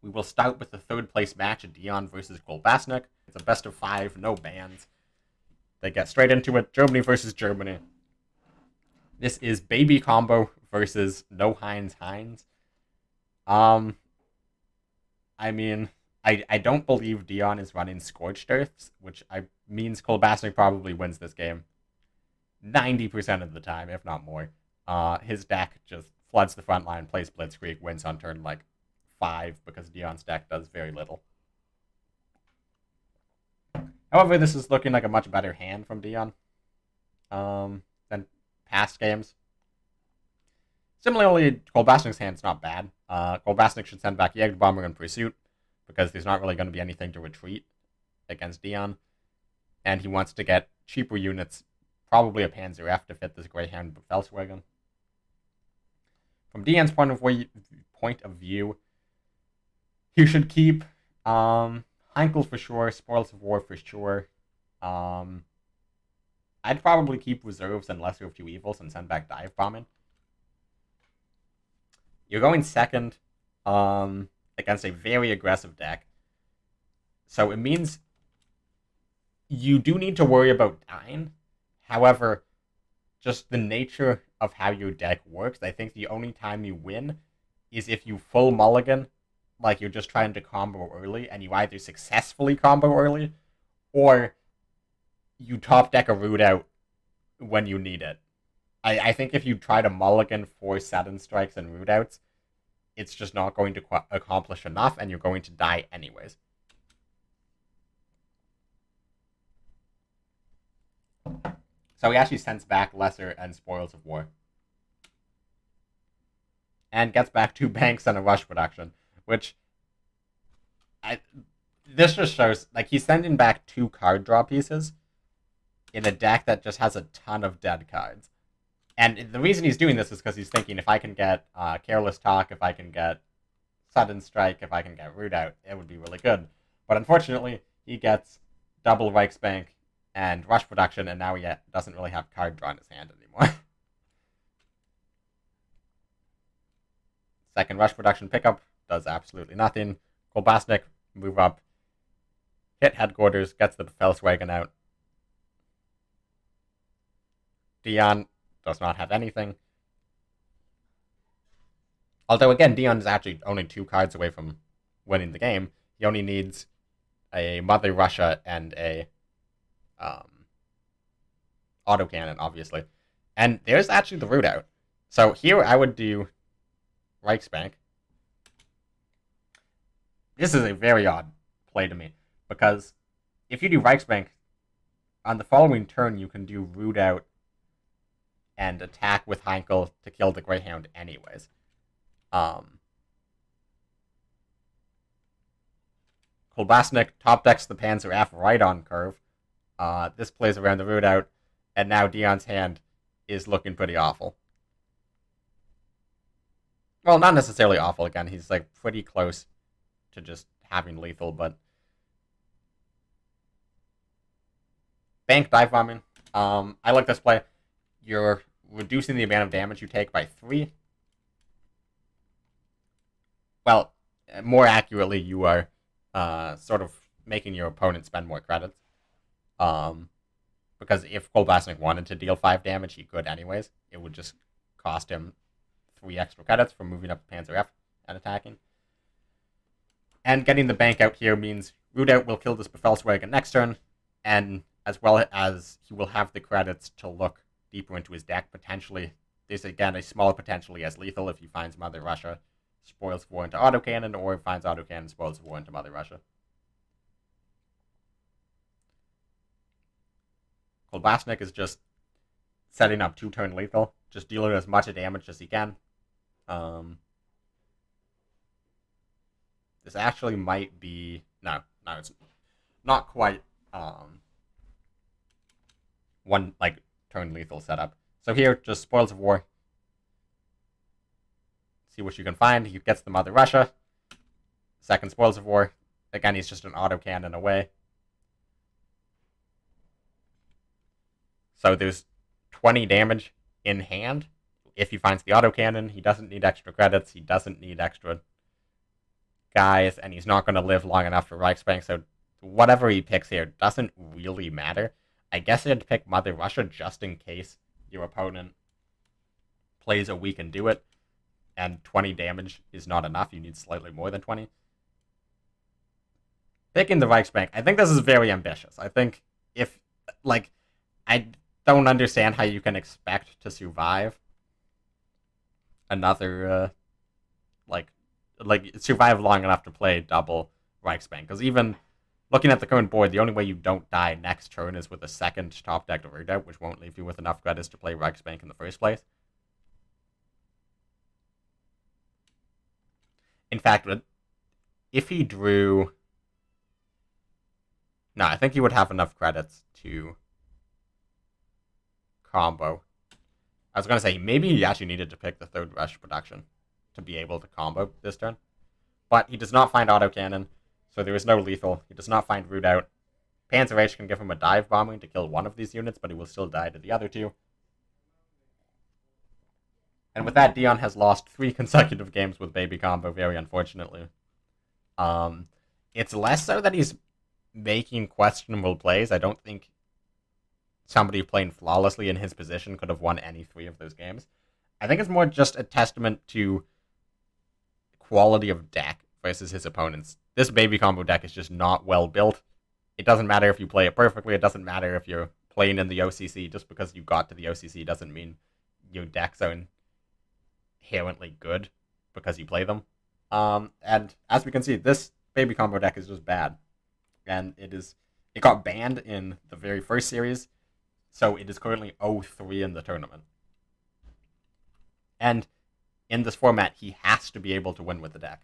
We will start with the third place match of Dian versus Kolbasnik. It's a best of 5, no bans. They get straight into it. Germany versus Germany. This is Baby Combo versus No Heinz Heinz. Um, I mean, I don't believe Dion is running Scorched Earths, which means Kolbasnik probably wins this game 90% of the time, if not more. His deck just floods the front line, plays Blitzkrieg, wins on turn like 5 because Dion's deck does very little. However, this is looking like a much better hand from Dion than past games. Similarly, Kolbasnik's hand's not bad. Kolbasnik should send back Jägerbomber in Pursuit because there's not really going to be anything to retreat against Dion. And he wants to get cheaper units, probably a Panzer F to fit this Greyhound Befelswagen. From Dion's point of view, he should keep Heinkel for sure, Spoils of War for sure. I'd probably keep reserves and Lesser of Two Evils and send back Dive Bombing. You're going second against a very aggressive deck. So it means you do need to worry about dying. However, just the nature of how your deck works, I think the only time you win is if you full mulligan, like you're just trying to combo early, and you either successfully combo early, or you top deck a root out when you need it. I think if you try to mulligan for sudden strikes and root outs, it's just not going to accomplish enough, and you're going to die anyways. So he actually sends back Lesser and Spoils of War. And gets back 2 banks and a rush production, which this just shows, like, he's sending back 2 card draw pieces in a deck that just has a ton of dead cards. And the reason he's doing this is because he's thinking, if I can get Careless Talk, if I can get Sudden Strike, if I can get Root Out, it would be really good. But unfortunately, he gets double Reichsbank and Rush Production, and now he doesn't really have card draw in his hand anymore. Second Rush Production pickup does absolutely nothing. Kolbasnik, move up, hit Headquarters, gets the Befelswagen out. Dion does not have anything. Although, again, Dion is actually only 2 cards away from winning the game. He only needs a Mother Russia and a autocannon, obviously. And there's actually the root out. So here I would do Reichsbank. This is a very odd play to me, because if you do Reichsbank, on the following turn you can do root out and attack with Heinkel to kill the Greyhound anyways. Kolbasnik top decks the Panzer F right on curve. This plays around the root out, and now Dion's hand is looking pretty awful. Well, not necessarily awful, again, he's like pretty close to just having lethal, but Bank Dive Bombing. I like this play. You're reducing the amount of damage you take by 3. Well, more accurately, you are sort of making your opponent spend more credits. Because if Kolbasnik wanted to deal 5 damage, he could anyways. It would just cost him 3 extra credits from moving up the Panzer F and attacking. And getting the bank out here means root out will kill this Befelswagen next turn, and as well as he will have the credits to look deeper into his deck, potentially. There's, again, a small potentially as lethal if he finds Mother Russia, Spoils of War into autocannon, or finds autocannon, Spoils of War into Mother Russia. Kolbasnik is just setting up 2-turn lethal, just dealing as much damage as he can. This actually might be... No, it's not quite one, like, turn lethal setup. So here, just Spoils of War. See what you can find. He gets the Mother Russia. Second Spoils of War. Again, he's just an autocannon away. So there's 20 damage in hand. If he finds the autocannon, he doesn't need extra credits. He doesn't need extra guys, and he's not going to live long enough for Reichsbank, so whatever he picks here doesn't really matter. I guess I'd pick Mother Russia just in case your opponent plays a we can do it, and 20 damage is not enough. You need slightly more than 20. Picking the Reichsbank, I think this is very ambitious. I think if, like, I don't understand how you can expect to survive another, like survive long enough to play double Reichsbank. Because even looking at the current board, the only way you don't die next turn is with a second top deck to root out, which won't leave you with enough credits to play Reichsbank in the first place. In fact, if he drew... No, I think he would have enough credits to combo. I was going to say, maybe he actually needed to pick the third rush production to be able to combo this turn. But he does not find autocannon, so there is no lethal. He does not find root out. Panzer H can give him a dive bombing to kill one of these units, but he will still die to the other two. And with that, Dian has lost 3 consecutive games with baby combo, very unfortunately. It's less so that he's making questionable plays. I don't think somebody playing flawlessly in his position could have won any 3 of those games. I think it's more just a testament to quality of deck versus his opponents. This baby combo deck is just not well built. It doesn't matter if you play it perfectly. It doesn't matter if you're playing in the OCC. Just because you got to the OCC doesn't mean your decks are inherently good because you play them. And as we can see, this baby combo deck is just bad. And it got banned in the very first series, so it is currently 0-3 in the tournament. And in this format, he has to be able to win with the deck.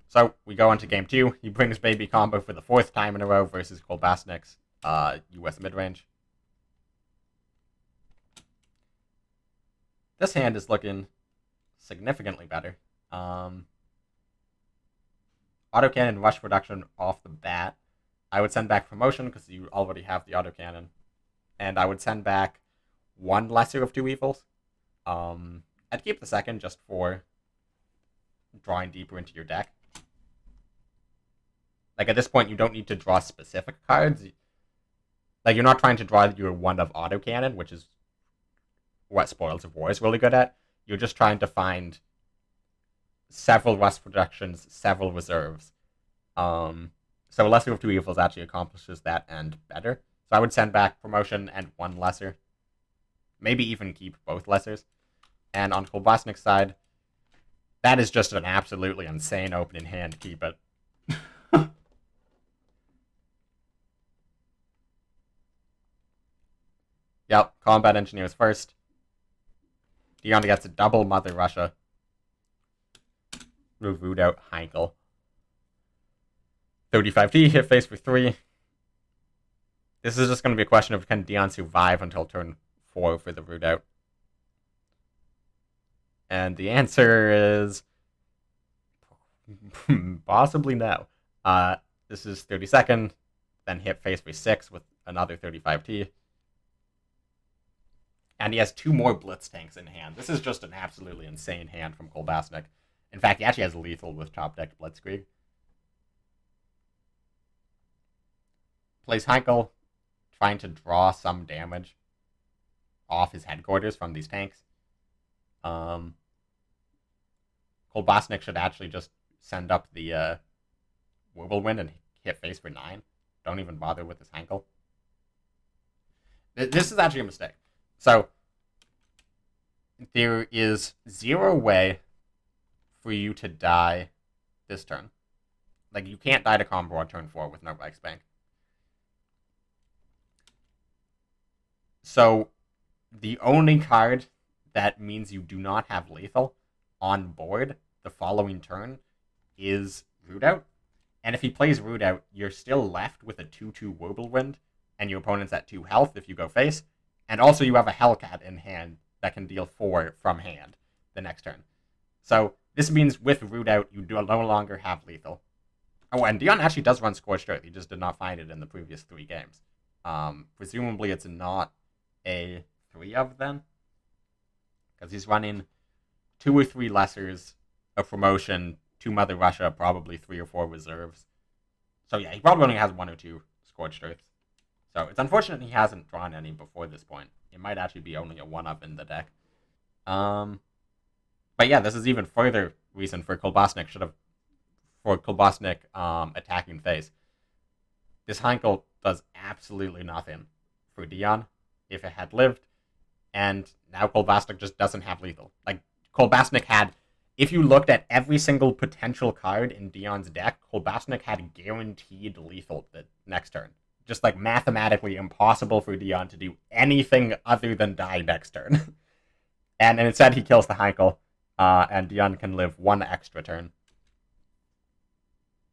So we go into game 2. He brings baby combo for the 4th time in a row versus Kolbasnik's US midrange. This hand is looking significantly better. Autocannon rush production off the bat. I would send back promotion because you already have the autocannon. And I would send back 1 lesser of 2 evils. I'd keep the second just for drawing deeper into your deck. Like, at this point, you don't need to draw specific cards. Like, you're not trying to draw your 1 of autocannon, which is what Spoils of War is really good at. You're just trying to find several rush productions, several reserves. So a lesser of 2 evils actually accomplishes that and better. So I would send back promotion and 1 lesser. Maybe even keep both lessers. And on Kolbasnik's side, that is just an absolutely insane opening hand. Keep it. Yep, Combat Engineers first. Dion gets a double Mother Russia. Root out Heinkel. 35T, hit face for 3. This is just going to be a question of can Dion survive until turn 4 for the root out. And the answer is possibly no. This is 32nd, then hit face for 6 with another 35T. And he has 2 more Blitz tanks in hand. This is just an absolutely insane hand from Kolbasnik. In fact, he actually has lethal with top deck Blitzkrieg. Plays Heinkel, trying to draw some damage off his headquarters from these tanks. Kolbasnik should actually just send up the Whirlwind and hit face for 9. Don't even bother with this Heinkel. This is actually a mistake. So, there is 0 way for you to die this turn. Like, you can't die to combo on turn 4 with no Reichsbank. So, the only card that means you do not have lethal on board the following turn is Root Out. And if he plays Root Out, you're still left with a 2-2 Whirlwind, and your opponent's at 2 health if you go face. And also you have a Hellcat in hand that can deal 4 from hand the next turn. So this means with Root Out, you no longer have lethal. Oh, and Dion actually does run Scorched Earth. He just did not find it in the previous 3 games. Presumably it's not a 3 of them. Because he's running 2 or 3 lessers, a promotion, 2 Mother Russia, probably 3 or 4 reserves. So yeah, he probably only has 1 or 2 Scorched Earths. So it's unfortunate he hasn't drawn any before this point. It might actually be only a 1-up in the deck. But yeah, this is even further reason for Kolbasnik attacking face. This Heinkel does absolutely nothing for Dian if it had lived, and now Kolbasnik just doesn't have lethal. Like, Kolbasnik had, if you looked at every single potential card in Dian's deck, Kolbasnik had guaranteed lethal the next turn. Just like mathematically impossible for Dian to do anything other than die next turn. and instead he kills the Heinkel, and Dian can live 1 extra turn.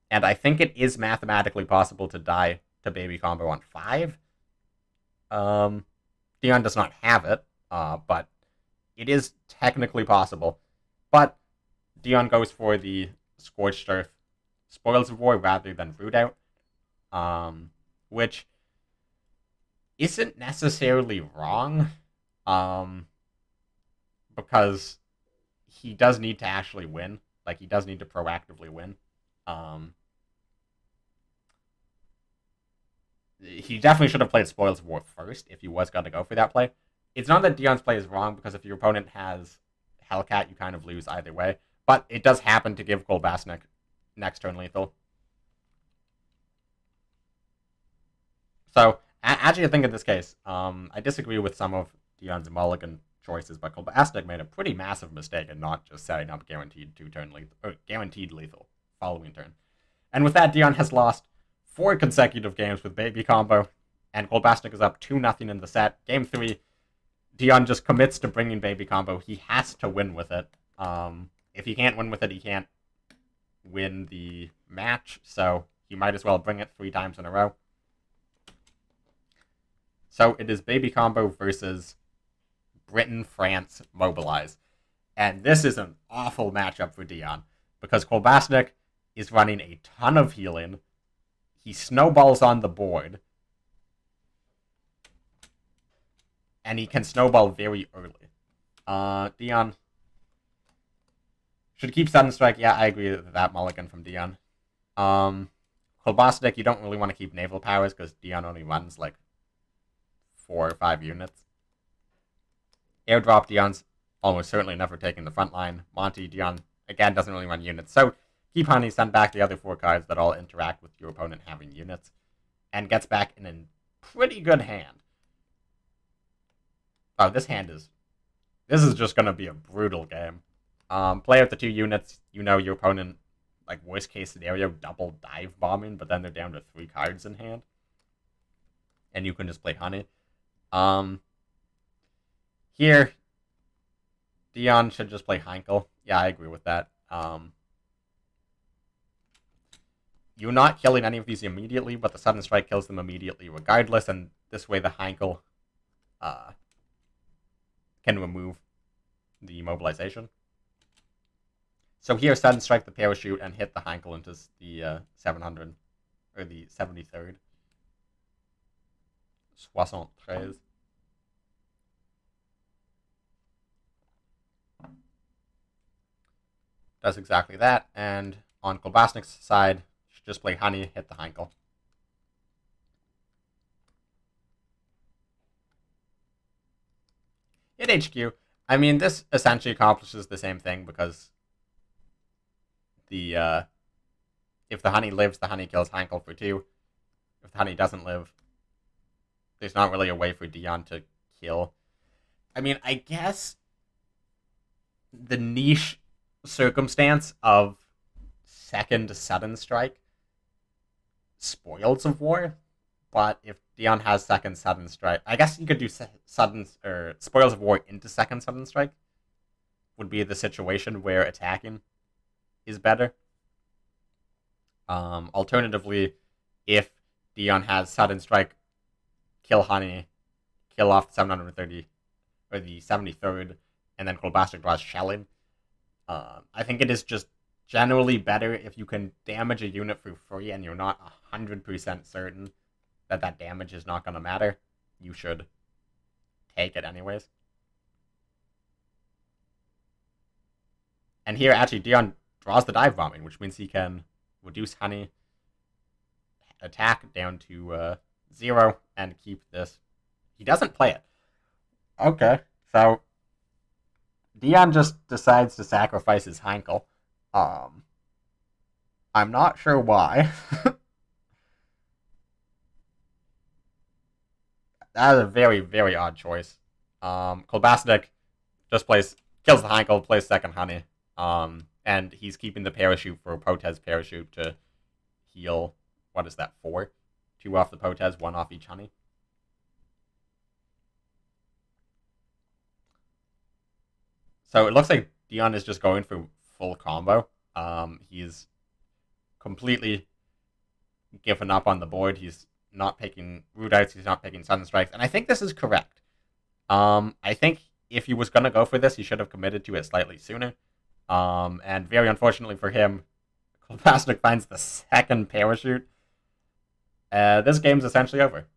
And I think it is mathematically possible to die to baby combo on 5. Dian does not have it, but it is technically possible. But Dian goes for the Scorched Earth Spoils of War rather than Root Out, which isn't necessarily wrong, because he does need to actually win. Like, he does need to proactively win. He definitely should have played Spoils of War first if he was going to go for that play. It's not that Dian's play is wrong, because if your opponent has Hellcat, you kind of lose either way. But it does happen to give Kolbasnik next turn lethal. So, actually, I think in this case, I disagree with some of Dian's mulligan choices, but Kolbasnik made a pretty massive mistake in not just setting up guaranteed 2-turn lethal, or guaranteed lethal following turn. And with that, Dian has lost 4 consecutive games with baby combo, and Kolbasnik is up 2-0 in the set. Game 3, Dian just commits to bringing baby combo. He has to win with it. If he can't win with it, he can't win the match, so he might as well bring it 3 times in a row. So it is baby combo versus Britain, France, Mobilize. And this is an awful matchup for Dian, because Kolbasnik is running a ton of healing. He snowballs on the board, and he can snowball very early. Dian should keep Sudden Strike. Yeah, I agree with that mulligan from Dian. Kolbasnik, you don't really want to keep Naval Powers, because Dian only runs like 4 or 5 units. Airdrop, Dian's almost certainly never taking the front line. Monty, Dian, again, doesn't really run units. So keep Honey, send back the other 4 cards that all interact with your opponent having units, and gets back in a pretty good hand. Oh, this is just going to be a brutal game. Play out the 2 units, you know your opponent, like, worst case scenario, double dive bombing, but then they're down to 3 cards in hand. And you can just play Honey. Here, Dian should just play Heinkel. Yeah, I agree with that. You're not killing any of these immediately, but the Sudden Strike kills them immediately regardless, and this way the Heinkel can remove the mobilization. So here, Sudden Strike the Parachute and hit the Heinkel into the 700, or the 73rd. 73. Does exactly that, and on Kolbasnik's side, should just play Honey, hit the Heinkel. Hit HQ. I mean, this essentially accomplishes the same thing, because the if the Honey lives, the Honey kills Heinkel for 2. If the Honey doesn't live, there's not really a way for Dian to kill. I mean, I guess the niche circumstance of second Sudden Strike Spoils of War, but if Dian has second Sudden Strike, I guess you could do Spoils of War into second Sudden Strike would be the situation where attacking is better. Alternatively, if Dian has Sudden Strike, kill Honey, kill off the 730 or the 73rd, and then Kolbasnik draws Shelling. I think it is just generally better if you can damage a unit for free and you're not 100% certain that that damage is not going to matter. You should take it anyways. And here, actually, Dian draws the dive bombing, which means he can reduce honey attack down to 0 and keep this. He doesn't play it. Okay, so Dian just decides to sacrifice his Heinkel. I'm not sure why. That is a very, very odd choice. Kolbasnik just kills the Heinkel, plays second honey. And he's keeping the parachute for a Potez parachute to heal, what is that, 4? 2 off the Potez, 1 off each honey. So it looks like Dian is just going for full combo. He's completely given up on the board. He's not picking root outs. He's not picking sudden strikes. And I think this is correct. I think if he was going to go for this, he should have committed to it slightly sooner. And very unfortunately for him, Kolbasnik finds the second parachute. This game's essentially over.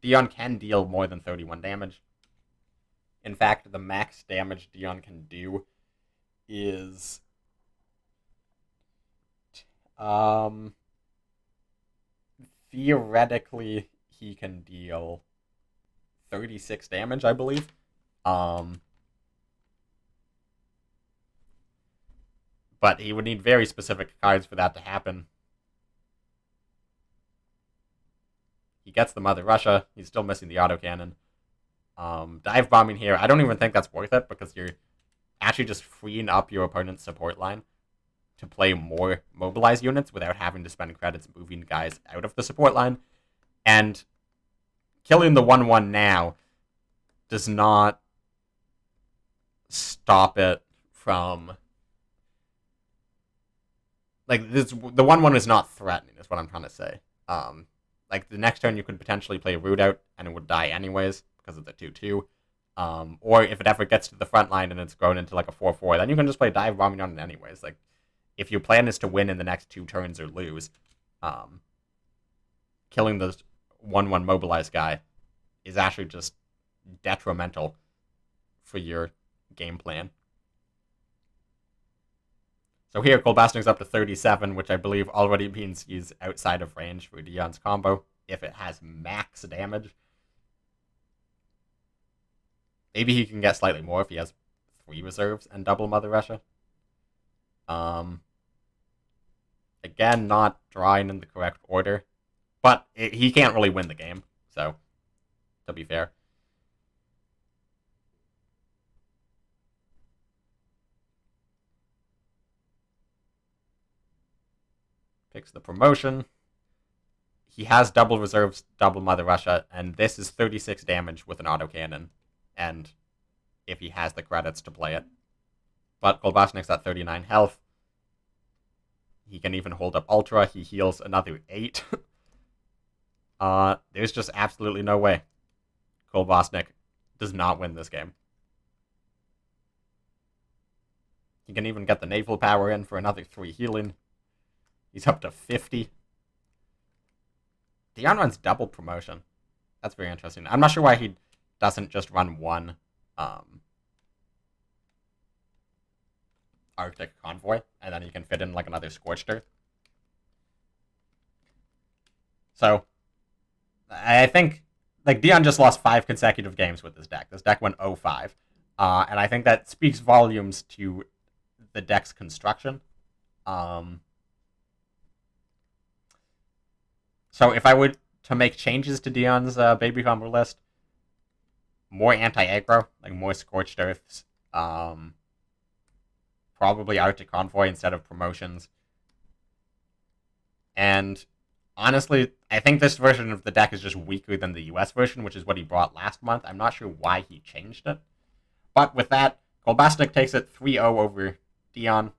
Dian can deal more than 31 damage. In fact, the max damage Dian can do is theoretically he can deal 36 damage, I believe. But he would need very specific cards for that to happen. He gets the Mother Russia. He's still missing the autocannon. Dive bombing here, I don't even think that's worth it because you're actually just freeing up your opponent's support line to play more mobilized units without having to spend credits moving guys out of the support line. And killing the 1-1 now does not stop it from... Like, the 1-1 is not threatening, is what I'm trying to say. Like, the next turn you could potentially play Root Out, and it would die anyways, because of the 2-2. Or if it ever gets to the front line and it's grown into, like, a 4-4, then you can just play Dive Bombing on it anyways. Like, if your plan is to win in the next 2 turns or lose, killing the 1-1 mobilized guy is actually just detrimental for your game plan. So here, Kolbasnik's up to 37, which I believe already means he's outside of range for Dian's combo, if it has max damage. Maybe he can get slightly more if he has 3 reserves and double Mother Russia. Again, not drawing in the correct order. But he can't really win the game, so, to be fair. Picks the promotion. He has double reserves, double Mother Russia, and this is 36 damage with an autocannon, and if he has the credits to play it. But Kolbasnik's at 39 health. He can even hold up Ultra. He heals another 8. There's just absolutely no way Kolbasnik does not win this game. He can even get the naval power in for another 3 healing. He's up to 50. Dian runs double promotion. That's very interesting. I'm not sure why he doesn't just run 1 Arctic Convoy, and then he can fit in like another Scorched Earth. So, I think like Dian just lost 5 consecutive games with this deck. This deck went 0-5. And I think that speaks volumes to the deck's construction. So if I were to make changes to Dian's baby combo list, more anti-aggro, like more Scorched Earths, probably Arctic Convoy instead of promotions. And honestly, I think this version of the deck is just weaker than the US version, which is what he brought last month. I'm not sure why he changed it. But with that, Kolbasnik takes it 3-0 over Dian.